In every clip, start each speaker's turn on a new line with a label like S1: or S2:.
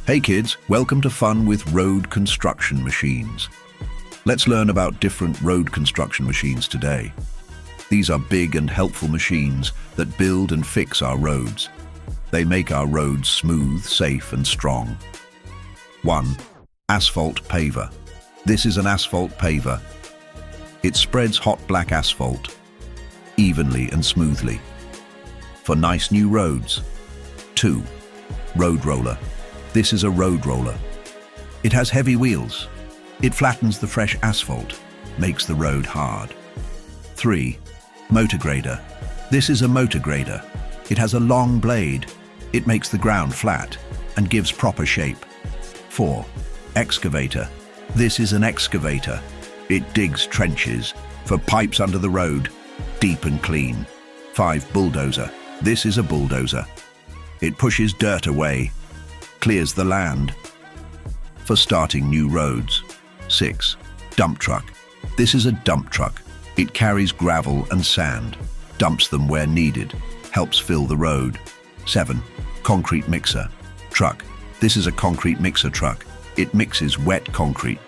S1: Hey kids, welcome to Fun with Road Construction Machines. Let's learn about different road construction machines today. These are big and helpful machines that build and fix our roads. They make our roads smooth, safe and strong. 1. Asphalt paver. This is an asphalt paver. It spreads hot black asphalt evenly and smoothly for nice new roads. 2. Road roller. This is a road roller. It has heavy wheels. It flattens the fresh asphalt, makes the road hard. 3. Motor grader. This is a motor grader. It has a long blade. It makes the ground flat and gives proper shape. 4. Excavator. This is an excavator. It digs trenches for pipes under the road, deep and clean. 5. Bulldozer. This is a bulldozer. It pushes dirt away, clears the land for starting new roads. 6. Dump truck. This is a dump truck. It carries gravel and sand, dumps them where needed, helps fill the road. 7. Concrete mixer. Truck. This is a concrete mixer truck. It mixes wet concrete,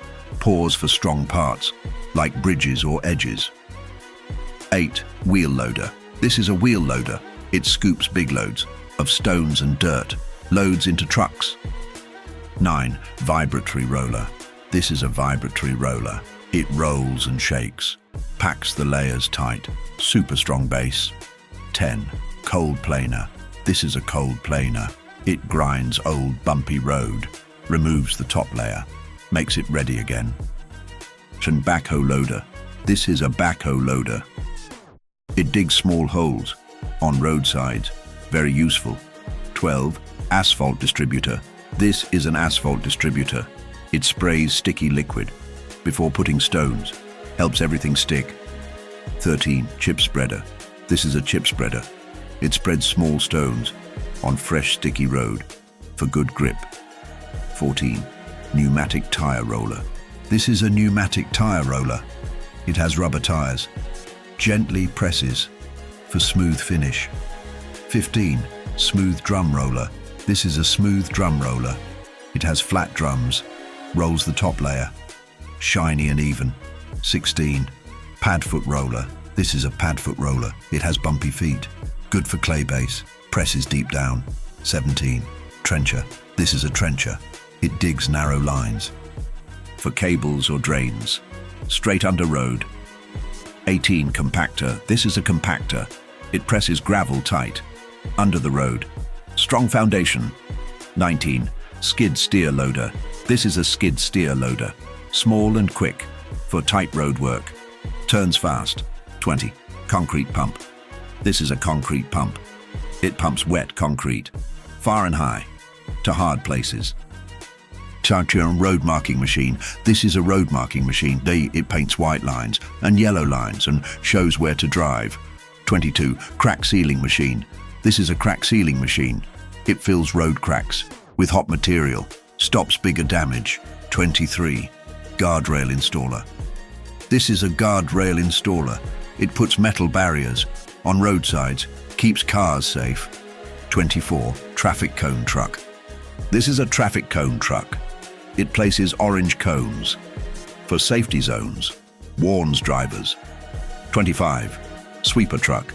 S1: pours for strong parts, like bridges or edges. 8. Wheel loader. This is a wheel loader. It scoops big loads of stones and dirt, loads into trucks. 9. Vibratory roller. This is a vibratory roller. It rolls and shakes, packs the layers tight, super strong base. 10. Cold planer. This is a cold planer. It grinds old bumpy road, removes the top layer, makes it ready again. 10. Backhoe loader. This is a backhoe loader. It digs small holes on roadsides, very useful. 12. Asphalt distributor. This is an asphalt distributor. It sprays sticky liquid before putting stones, helps everything stick. 13. Chip spreader. This is a chip spreader. It spreads small stones on fresh sticky road for good grip. 14. Pneumatic tire roller. This is a pneumatic tire roller. It has rubber tires, gently presses for smooth finish. 15. Smooth drum roller. This is a smooth drum roller. It has flat drums, rolls the top layer, shiny and even. 16. Pad foot roller. This is a pad foot roller. It has bumpy feet, good for clay base, presses deep down. 17. Trencher. This is a trencher. It digs narrow lines for cables or drains, straight under road. 18. Compactor. This is a compactor. It presses gravel tight under the road. Strong foundation. 19. Skid steer loader. This is a skid steer loader. Small and quick for tight road work. Turns fast. 20. Concrete pump. This is a concrete pump. It pumps wet concrete, far and high, to hard places. Road marking machine. This is a road marking machine. It paints white lines and yellow lines and shows where to drive. 22. Crack sealing machine. This is a crack sealing machine. It fills road cracks with hot material, stops bigger damage. 23. Guardrail installer. This is a guardrail installer. It puts metal barriers on roadsides, keeps cars safe. 24. Traffic cone truck. This is a traffic cone truck. It places orange cones for safety zones, warns drivers. 25. Sweeper truck.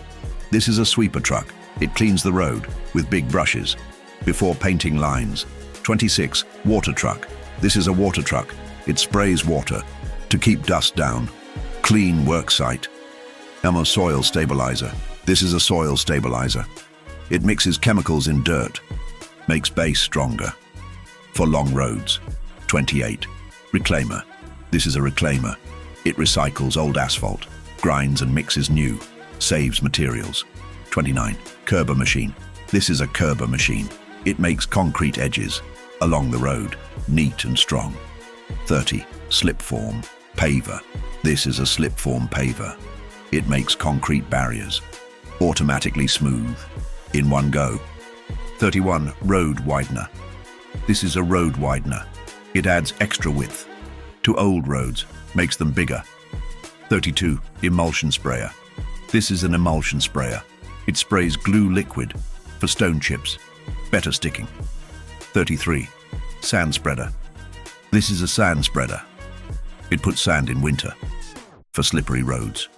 S1: This is a sweeper truck. It cleans the road with big brushes before painting lines. 26. Water truck. This is a water truck. It sprays water to keep dust down. Clean work site. A soil stabilizer. This is a soil stabilizer. It mixes chemicals in dirt, makes base stronger for long roads. 28. Reclaimer. This is a reclaimer. It recycles old asphalt, grinds and mixes new, saves materials. 29. Curber machine. This is a curber machine. It makes concrete edges along the road, neat and strong. 30. Slip form paver. This is a slip form paver. It makes concrete barriers automatically smooth in one go. 31. Road widener. This is a road widener. It adds extra width to old roads, makes them bigger. 32. Emulsion sprayer. This is an emulsion sprayer. It sprays glue liquid for stone chips, better sticking. 33. Sand spreader. This is a sand spreader. It puts sand in winter for slippery roads.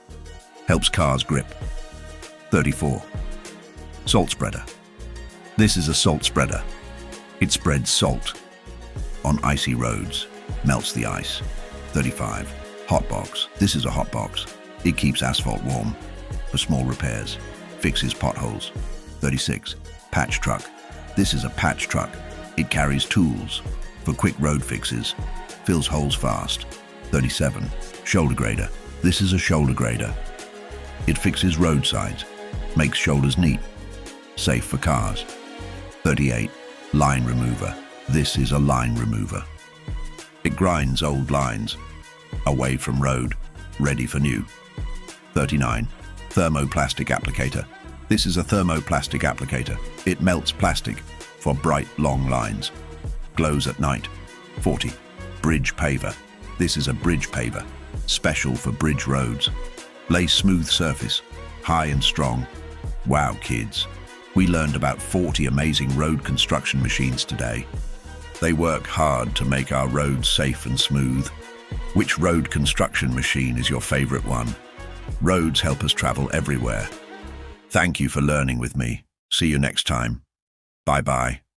S1: Helps cars grip. 34. Salt spreader. This is a salt spreader. It spreads salt on icy roads, melts the ice. 35. Hot box. This is a hot box. It keeps asphalt warm for small repairs, fixes potholes. 36. Patch truck. This is a patch truck. It carries tools for quick road fixes, fills holes fast. 37. Shoulder grader. This is a shoulder grader. It fixes roadsides, makes shoulders neat, safe for cars. 38. Line remover. This is a line remover. It grinds old lines away from road, ready for new. 39. Thermoplastic applicator. This is a thermoplastic applicator. It melts plastic for bright, long lines. Glows at night. 40. Bridge paver. This is a bridge paver, special for bridge roads. Lays smooth surface, high and strong. Wow, kids. We learned about 40 amazing road construction machines today. They work hard to make our roads safe and smooth. Which road construction machine is your favorite one? Roads help us travel everywhere. Thank you for learning with me. See you next time. Bye-bye.